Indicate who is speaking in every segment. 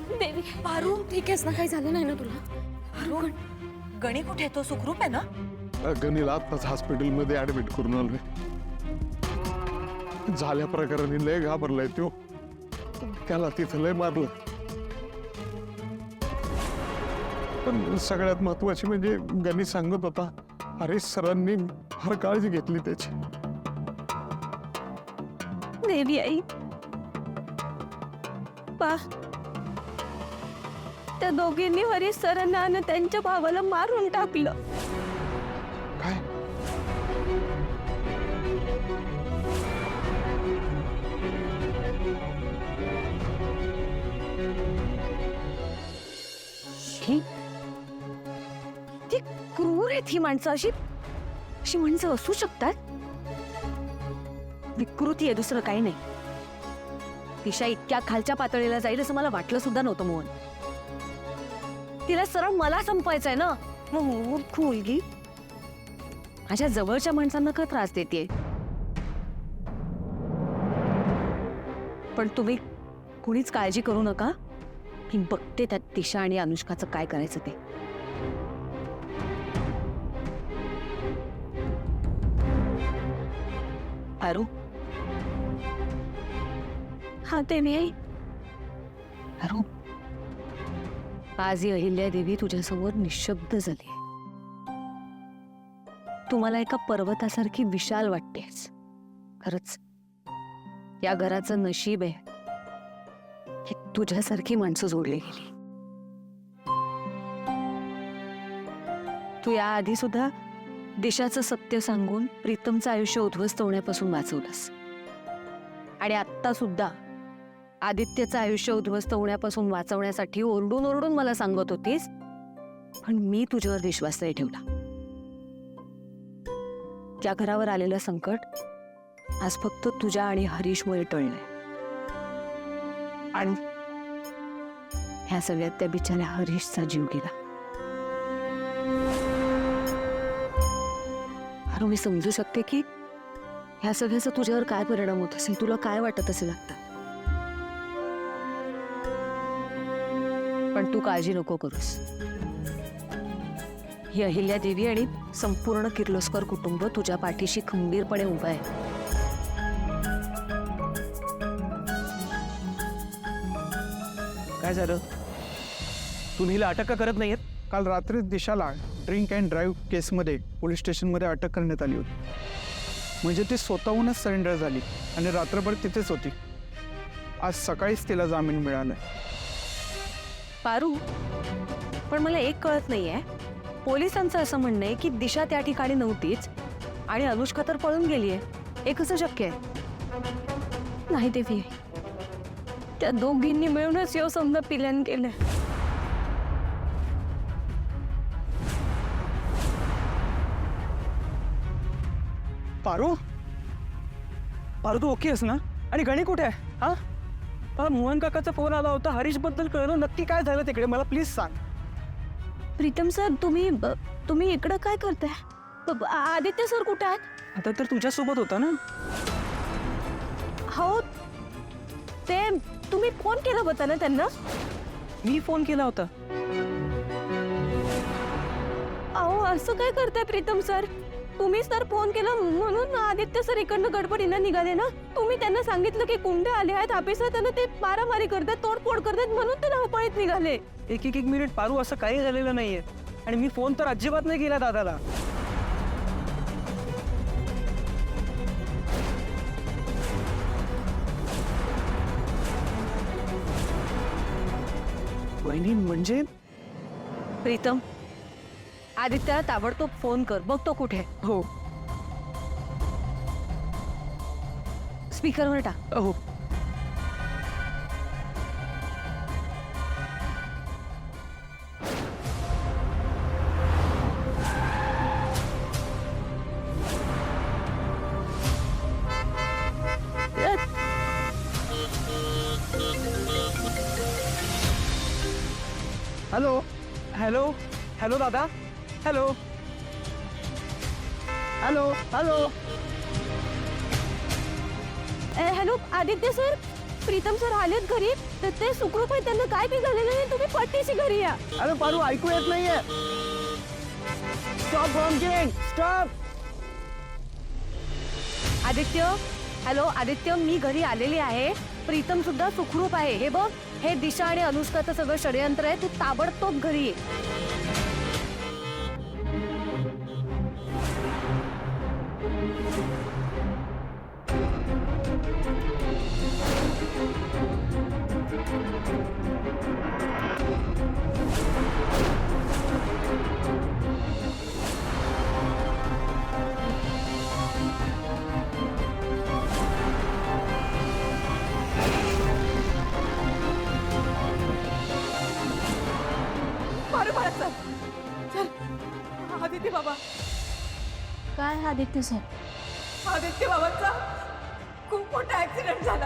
Speaker 1: देवी पारू ठीक आहेस ना? काही झालं नाही ना तुला?
Speaker 2: पारू गणी कुठे आहे? तो सुखरूप आहे ना?
Speaker 3: गणीला आत्ताच हॉस्पिटलमध्ये ऍडमिट करून आलोय. झाल्या प्रकाराने लय घाबरलाय तो. त्याला तिथं लय मारलं. पण सगळ्यात महत्वाची म्हणजे गणी सांगत होता हरीश सरांनी फार काळजी घेतली त्याची.
Speaker 1: देवी आई पा त्या दोघींनी हरीश सरांना आणि त्यांच्या भावाला मारून टाकलं.
Speaker 3: काय?
Speaker 1: ती क्रूर आहेत ही माणसं. अशी अशी माणसं असू शकतात? विकृती आहे, दुसरं काही नाही. दिशा इतक्या खालच्या पातळीला जाईल असं मला वाटलं सुद्धा नव्हतं मोहन. तिला सरळ मला संपवायचंय ना. मुलगी माझ्या जवळच्या माणसांना का त्रास देते? पण तुम्ही कुणीच काळजी करू नका. मी बघते त्यात दिशा आणि अनुष्काचं काय करायचं ते. पारू हा ते नाही. पारू आज ही अहिल्या देवी तुझ्यासमोर निशब्द झाली. तुम्हाला एका पर्वतासारखी विशाल वाटतेस. खरंच या घराचं नशीब आहे की तुझ्यासारखी माणसं जोडली गेली. तू याआधी सुद्धा दिशाचं सत्य सांगून प्रीतमचं आयुष्य उद्ध्वस्त होण्यापासून वाचवलंस. आणि आत्ता सुद्धा आदित्यचं आयुष्य उद्ध्वस्त होण्यापासून वाचवण्यासाठी ओरडून ओरडून मला सांगत होतीस. पण मी तुझ्यावर विश्वास नाही ठेवला. त्या घरावर आलेलं संकट आज फक्त तुझ्या आणि हरीशमुळे टळलंय. आणि ह्या सगळ्यात त्या बिचाऱ्या हरीशचा जीव गेला. अरे मी समजू शकते की ह्या सगळ्याचा तुझ्यावर काय परिणाम होत असेल, तुला काय वाटत असेल आता. पण तू काळजी नको करूस. ही अहिल्या देवी आणि संपूर्ण किर्लोस्कर कुटुंब तुझ्या पाठीशी खंबीरपणे उभं आहे.
Speaker 4: काय झालं? तू नीला अटक का करत नाहीयेत?
Speaker 5: काल रात्री दिशाला ड्रिंक अँड ड्राईव्ह केसमध्ये पोलीस स्टेशनमध्ये अटक करण्यात आली होती. म्हणजे ती स्वतःहूनच सरेंडर झाली आणि रात्रभर तिथेच होती. आज सकाळीच तिला जामीन मिळाला.
Speaker 1: पारू पण मला एक कळत नाहीये. पोलिसांचं असं म्हणणं आहे की दिशा त्या ठिकाणी नव्हतीच आणि अनुष्का तर पळून गेलीये. हे कसं शक्य आहे? नाही देवी, त्या दोघींनी मिळूनच यो समजा पिल्यान केलं.
Speaker 4: पारू पारू तू ओके आहेस ना? आणि गणी कुठे आहे? हा मोहन काकाचा फोन आला होता. हरीश बद्दल कळलं. नक्की काय झालं तिकडे मला प्लीज सांग.
Speaker 1: प्रीतम सर तुम्ही इकडं काय करताय? आदित्य सर कुठे आहेत?
Speaker 4: आता तर तुझ्यासोबत होता ना.
Speaker 1: हो ते तुम्ही फोन केला होता ना त्यांना?
Speaker 4: मी फोन केला होता.
Speaker 1: अहो असं काय करताय प्रीतम सर? तुम्हीच तर फोन केला म्हणून आदित्य सर इकडनं गडबडीनं निघाले ना. तुम्ही त्यांना सांगितलं की गुंडे आले आहेत ऑफिसात, त्यांना ते मारामारी करतात, तोडफोड करतात म्हणून ते धावपळीत निघाले.
Speaker 4: एक मिनिट पारू, असं काही झालेलं नाहीये. आणि मी फोन तर अजिबात नाही केला दादाला. वहिनी म्हणजे
Speaker 1: प्रीतम आदित्यला ताबडतोब फोन कर. बघ तो कुठे.
Speaker 4: हो
Speaker 1: स्पीकरवर टाक.
Speaker 4: हो हॅलो हॅलो हॅलो दादा. Hello hello hello
Speaker 1: hello Aditya sir. Pritam sir आलेत घरी तर ते सुखरूप आहे, त्यांना काय बिघडलेलं नाही, तुम्ही पट्टीशी घरी या.
Speaker 4: अरे पारू ऐकू येत नाहीये. स्टॉप ब्रॉन्किंग, स्टॉप.
Speaker 1: आदित्य, हॅलो आदित्य, मी घरी आलेली आहे. प्रीतम सुद्धा सुखरूप आहे. हे बघ, हे दिशा आणि अनुष्काचं सगळं षडयंत्र आहे. तू ताबडतोब घरी ये.
Speaker 2: पारू बाळा, चल चल. आदित्य बाबा,
Speaker 1: काय आदित्य सर?
Speaker 2: आदित्य बाबांचा खूप मोठा ऍक्सिडेंट झाला.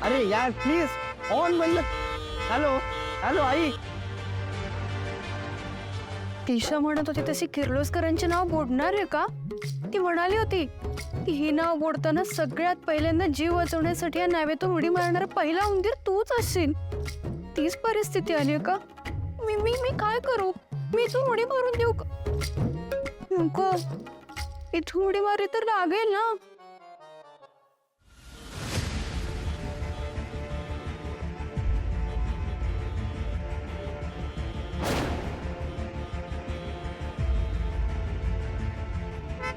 Speaker 4: अरे यार प्लीज ऑन बंद. हॅलो हॅलो आई.
Speaker 1: दिशा म्हणत होती तशी किर्लोस्करांचे नाव बोलणार आहे का? ती म्हणाली होती की ही नाव बोलताना सगळ्यात पहिल्यांदा जीव वाचवण्यासाठी या नावेतून उडी मारणारा पहिला उंदीर तूच असशील. तीच परिस्थिती आली का? मी मी मी काय करू? मी इथून उडी मारून देऊ का? नको, इथून उडी मारली तर लागेल ना.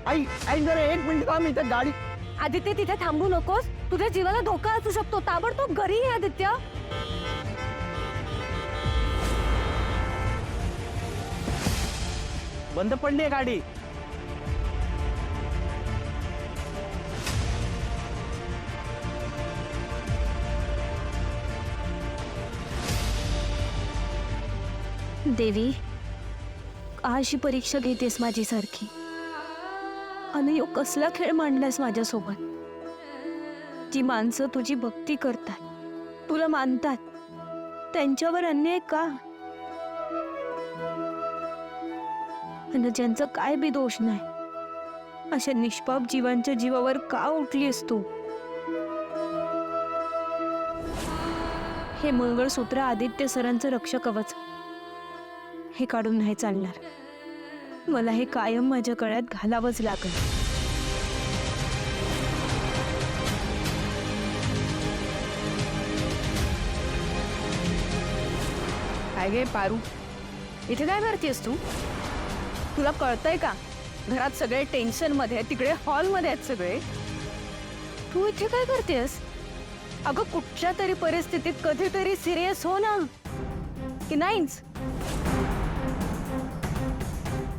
Speaker 4: आई आई जरा एक मिनिट थांब, इथं गाडी.
Speaker 1: आदित्य, तिथे थांबू नकोस. तुझ्या जीवाला धोका असू शकतो. ताबडतोब घरी ये आदित्य.
Speaker 4: बंद पडली आहे गाडी.
Speaker 1: देवी, अशी परीक्षा घेतेस माझी सारखी. आणि कसला खेळ मांडलास माझ्यासोबत. जी माणसं तुझी भक्ती करतात, तुला मानतात, त्यांच्यावर अन्याय का? आणि ज्यांचं काय बी दोष नाही, अशा निष्पाप जीवांच्या जीवावर का उठलीस तू? हे मंगळसूत्र आदित्य सरांचं रक्षक कवच, हे काढून नाही चालणार. मला हे कायम माझ्या गळ्यात घालावंच लागेल. काय गे पारू, इथे काय करतेस तू? तुला कळतंय का? घरात सगळे टेन्शन मध्ये, तिकडे हॉल मध्ये आहेत सगळे. तू इथे काय करतेस? अगं, कुठच्या तरी परिस्थितीत कधीतरी सिरियस हो ना, की नाहीच?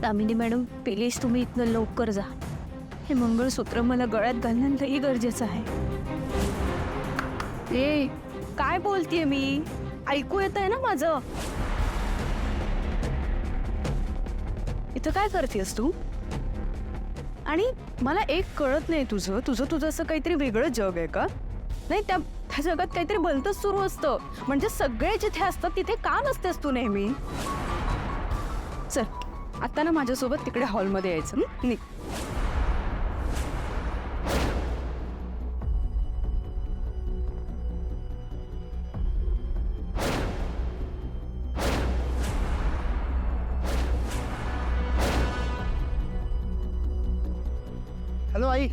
Speaker 1: दामिनी मॅडम, प्लीज तुम्ही इथनं लवकर जा. हे मंगळसूत्र मला गळ्यात घालणं लई गरजेचं आहे. ए, काय बोलतेय मी? ऐकू येत आहे ना माझं? इथं काय करतेस तू? आणि मला एक कळत नाही, तुझं असं काहीतरी वेगळं जग आहे का? नाही, त्या जगात काहीतरी भलतंच सुरू असतं. म्हणजे सगळे जिथे असतात तिथे का नसतेस तू नेहमी? चल, आता ना माझ्यासोबत तिकडे हॉलमध्ये यायचं. निघ.
Speaker 4: हॅलो आई.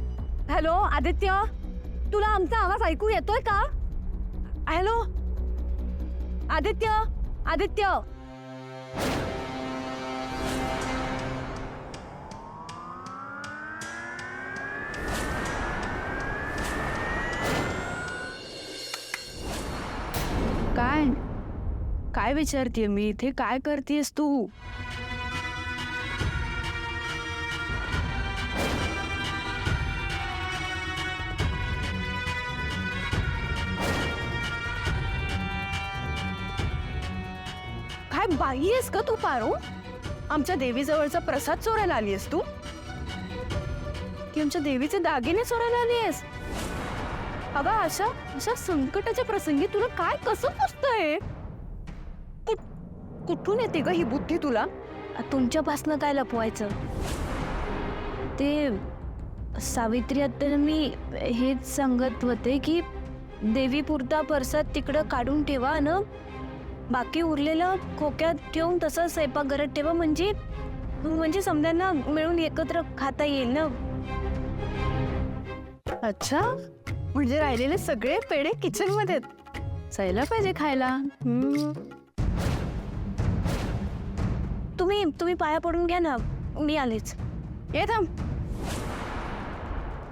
Speaker 1: हॅलो आदित्य, तुला आमचा आवाज ऐकू येतोय का? हॅलो आदित्य, आदित्य. काय काय विचारतीये मी इथे? काय करतेस तू? काय बाई आहेस का तू पारो? आमच्या देवीजवळचा प्रसाद चोरायला आली आहेस तू? की आमच्या देवीचे दागिने चोरायला आली आहेस? अगं, अशा संकटाच्या प्रसंगी तुला काय कसं पुसतंय? कुठून येते ग ही बुद्धी तुला? तुमच्यापासनं काय लपवायचं? सावित्री आता मी हेच सांगत होते की देवी पुरता परसाद तिकडं काढून ठेवा ना, बाकी उरलेलं खोक्यात ठेवून तसं स्वयंपाकघरात ठेवा, म्हणजे समद्यांना मिळून एकत्र खाता येईल ना. अच्छा, म्हणजे राहिलेले सगळे पेढे किचन मध्ये जायला पाहिजे खायला. तुम्ही पाया पडून घ्या ना, मी आलेच. ये थांब,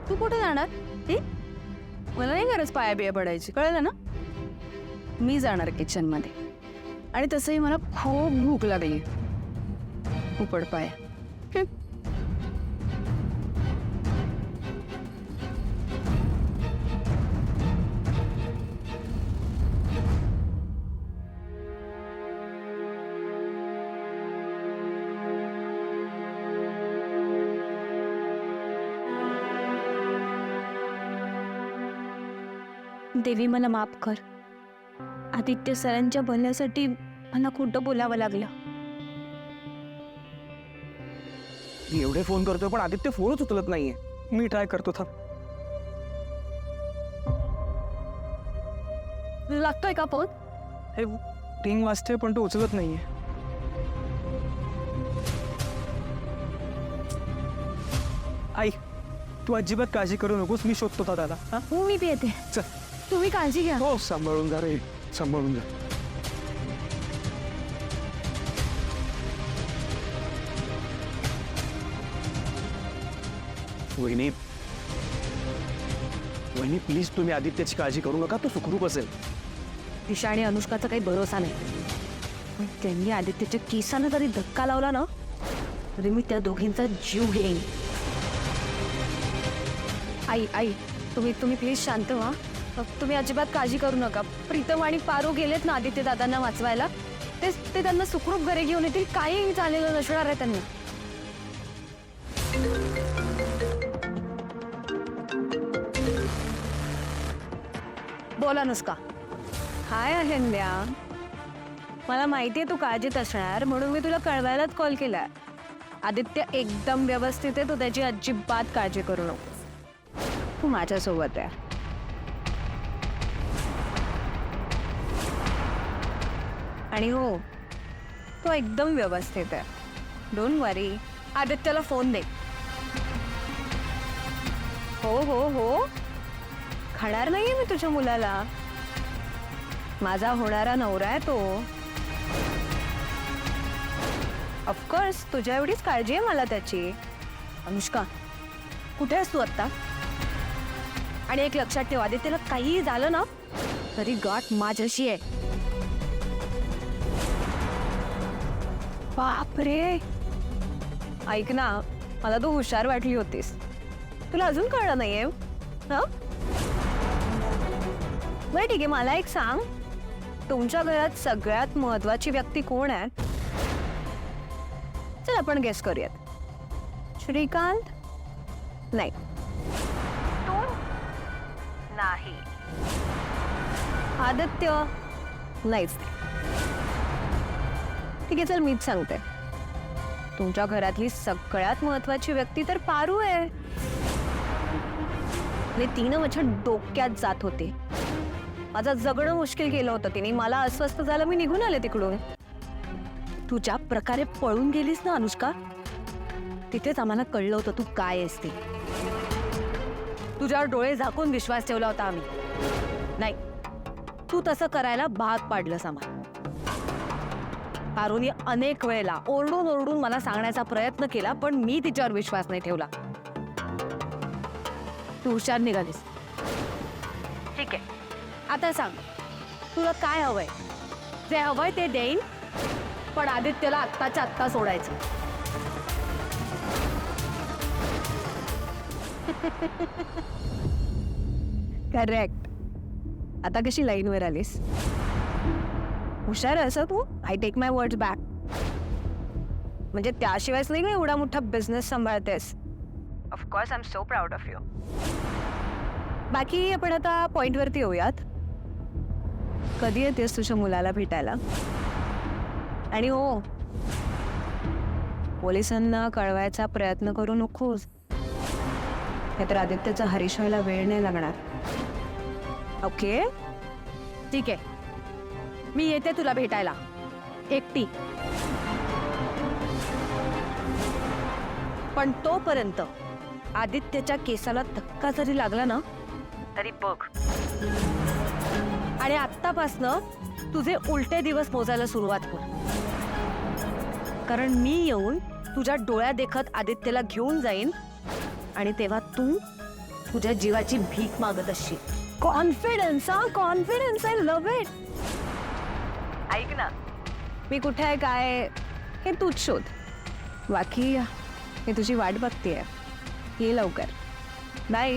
Speaker 1: तू कुठे जाणार? मला नाही गरज पाया बिया पडायची, कळलं ना. मी जाणार किचन मध्ये, आणि तसंही मला खूप भूक लागली. तू पड पाया. देवी मला माफ कर. आदित्य सरांच्या भल्यासाठी मला खोटं बोलावं लागलं.
Speaker 4: मी एवढे फोन करतोय पण आदित्य फोनच उचलत नाहीये. मी ट्राय करतो थांब.
Speaker 1: लागतोय का फोन?
Speaker 4: हे रिंग वाजते पण तो उचलत नाहीये. आई, तू अजिबात काळजी करू नकोस, मी शोधतो था दादा. हा,
Speaker 1: हो, मी येते.
Speaker 4: चल.
Speaker 1: तुम्ही काळजी घ्या.
Speaker 3: हो, सांभाळून जा रे, सांभाळून जा.
Speaker 4: वहिनी प्लीज तुम्ही आदित्याची काळजी करू नका, तो सुखरूप असेल.
Speaker 1: दिशा आणि अनुष्काचा काही भरोसा नाही, पण त्यांनी आदित्यच्या केसानं जरी धक्का लावला ना, तरी मी त्या दोघींचा जीव घेईन. आई तुम्ही प्लीज शांत व्हा. तुम्ही अजिबात काळजी करू नका. प्रीतम आणि पारू गेलेत ना आदित्य दादांना वाचवायला. ते त्यांना सुखरूप घरी घेऊन येतील. काही झालेलं नसणार आहे त्यांना. बोला अनुष्का. हाय अहिल्या, मला माहितीये तू काळजीत असणार, म्हणून मी तुला कळवायलाच कॉल केलाय. आदित्य एकदम व्यवस्थित आहे, तू त्याची अजिबात काळजी करू नकोस. तू माझ्यासोबत आहे. आणि हो, तो एकदम व्यवस्थित आहे. Don't worry. आदित्यला फोन दे. हो, खाणार नाहीये मी तुझ्या मुलाला. माझा होणारा नवरा आहे तो. ऑफकोर्स तुझ्या एवढीच काळजी आहे मला त्याची. अनुष्का, कुठे आहेस तू आत्ता? आणि एक लक्षात ठेव, आदित्यला काहीही झालं ना तरी गाठ माझ्याशी आहे. बापरे, ऐक ना, मला तू हुशार वाटली होतीस. तुला अजून कळलं नाहीये? बरं ठीक आहे, मला एक सांग, तुमच्या घरात सगळ्यात महत्वाची व्यक्ती कोण आहे? चल आपण गेस करूयात. श्रीकांत? नाही. तू? नाही. आदित्य? नाहीच. ठीक आहे, चल मीच सांगते. तुमच्या घरातली सगळ्यात महत्वाची व्यक्ती तर पारू आहे. तिनं माझ्या डोक्यात जात होते. माझं जगणं मुश्किल केलं होतं तिने. मला अस्वस्थ झालं, मी निघून आले तिकडून. तू ज्या प्रकारे पळून गेलीस ना अनुष्का, तिथेच आम्हाला कळलं होतं तू काय आहेस ते. तुझ्यावर डोळे झाकून विश्वास ठेवला होता आम्ही. नाही, तू तसं करायला भाग पाडलंस आम्हाला. पारूने अनेक वेळेला ओरडून ओरडून मला सांगण्याचा प्रयत्न केला, पण मी तिच्यावर विश्वास नाही ठेवला. तू हुशार निघालीस. ठीक आहे, आता सांग, तुला काय हवंय? जे हवंय ते देईन, पण आदित्यला आत्ताच्या आत्ता सोडायचं. करेक्ट. आता कशी लाईनवर आलीस? हुशार असं तू. I take my words back. म्हणजे त्याशिवायच नाही का एवढा मोठा बिझनेस सांभाळतेस. Of course I am so proud of you. बाकी आपण आता पॉइंटवरती येऊयात. कधी येतेस तुझ्या मुलाला भेटायला? आणि हो, पोलिसांना कळवायचा प्रयत्न करू नकोस. नाहीतर आदित्यचा हरीश व्हायला वेळ नाही लागणार. ओके, ठीक आहे, मी येते तुला भेटायला एकटी. पण तोपर्यंत आदित्यच्या केसाला धक्का जरी लागला ना तरी बघ. आणि आत्तापासनं तुझे उलटे दिवस मोजायला सुरुवात कर. कारण मी येऊन तुझ्या डोळ्या देखत आदित्यला घेऊन जाईन आणि तेव्हा तू तुझ्या जीवाची भीक मागत असशील. कॉन्फिडन्स, हा कॉन्फिडन्स, आय लव्ह इट. ऐक ना, मी कुठे आहे काय हे तूच शोध. बाकी मी तुझी वाट बघतेय. ये लवकर. बाय.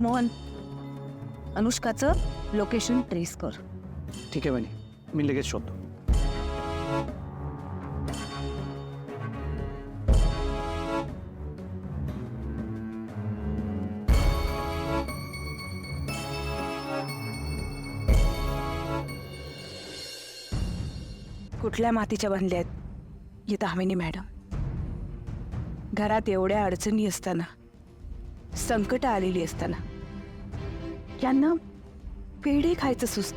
Speaker 1: मोहन, अनुष्काचं लोकेशन ट्रेस कर.
Speaker 4: ठीक आहे बनी, मी लगेच शोधतो.
Speaker 2: कुठल्या मातीच्या बनल्या आहेत ही दामिनी मॅडम? घरात एवढ्या अडचणी असताना, संकट आलेली असताना यांना पेढे खायचं सुस्त.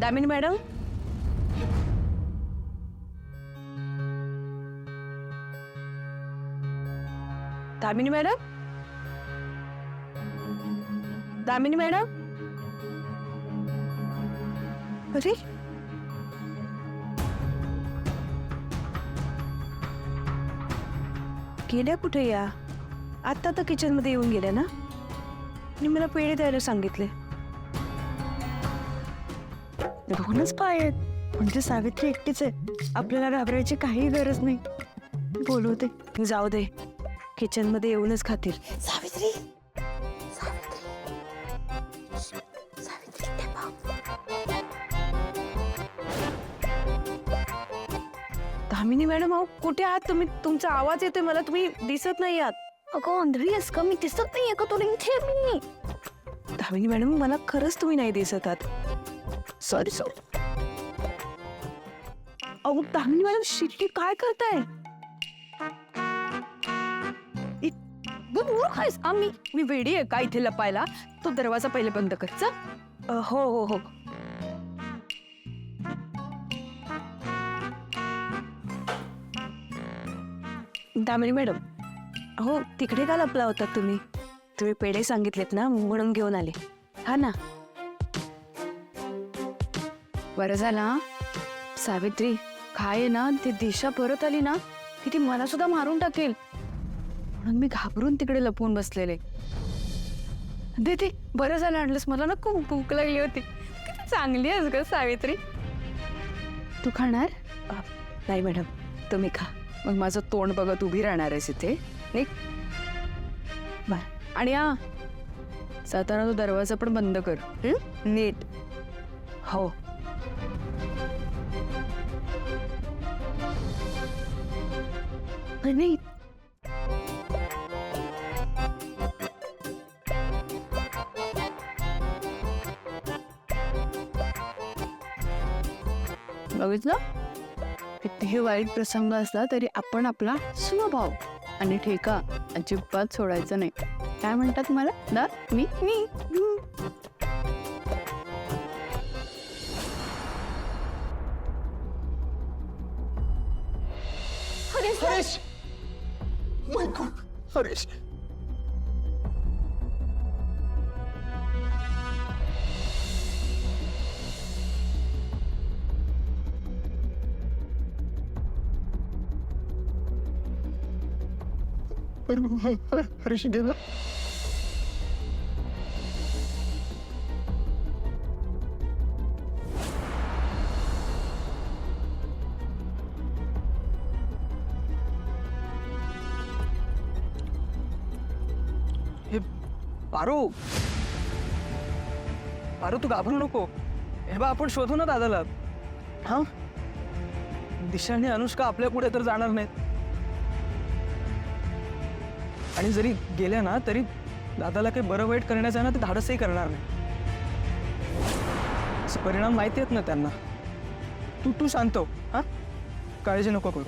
Speaker 1: Damini madam, Damini madam, Damini madam. अरे गेल्या कुठे या? आता तर किचन मध्ये येऊन गेल्या ना आणि मला पेढे द्यायला सांगितले. दोनच पाय आहेत म्हणजे सावित्री एकटीच आहे. आपल्याला घाबरायची काही गरज नाही. बोलवते. जाऊ दे, किचन मध्ये येऊनच खातील. सावित्री, दामिनी मॅडम, अहो कुठे आहात तुम्ही? तुमचा आवाज येतोय मला, तुम्ही दिसत नाही आहात. अगं अंधळी आहेस का? मी दिसत नाहीये का तुला इथे? मी दामिनी मॅडम, मला खरंच तुम्ही नाही दिसत आहात. Sorry sorry. अहो दामिनी मॅडम, शिट्टी काय करताय? मी वेडी आहे का इथे लपायला? तो दरवाजा पहिले बंद कर. चल. हो हो हो. दामिनी मॅडम, हो तिकडे का लपला होता तुम्ही? तुम्ही पेढे सांगितलेत ना म्हणून घेऊन आले. हा ना. बरं झाला सावित्री, काय ना ती दिशा परत आली ना की ती मला सुद्धा मारून टाकेल म्हणून मी घाबरून तिकडे लपून बसलेले. दे बरं झालं आणलंस. मला ना खूप भूक लागली होती. किती चांगली आहेस ग सावित्री. तू खाणार? नाही मॅडम, तुम्ही खा. मग माझं तोंड बघत उभी राहणार आहेस इथे? नाही बर. आणि जाताना तो दरवाजा पण बंद कर नीट. हो. नाही बघितलं, कितीही वाईट प्रसंग असला तरी आपण आपला स्वभाव आणि ठेका अजिबात सोडायचं नाही. काय म्हणतात मला ना? मी
Speaker 3: हरीश, माय गॉड, हरीश. हरीश गेला.
Speaker 4: पारू तू घाबरू नको. हे बा, आपण शोधू ना दादाला. हा, दिशा आणि अनुष्का आपल्या पुढे तर जाणार नाहीत. आणि जरी गेल्या ना तरी दादाला काही बरं वाईट करण्याचं आहे ना ते धाडसही करणार नाही. असे परिणाम माहिती आहेत ना त्यांना. तू शांत हो. हां, काळजी नको करू.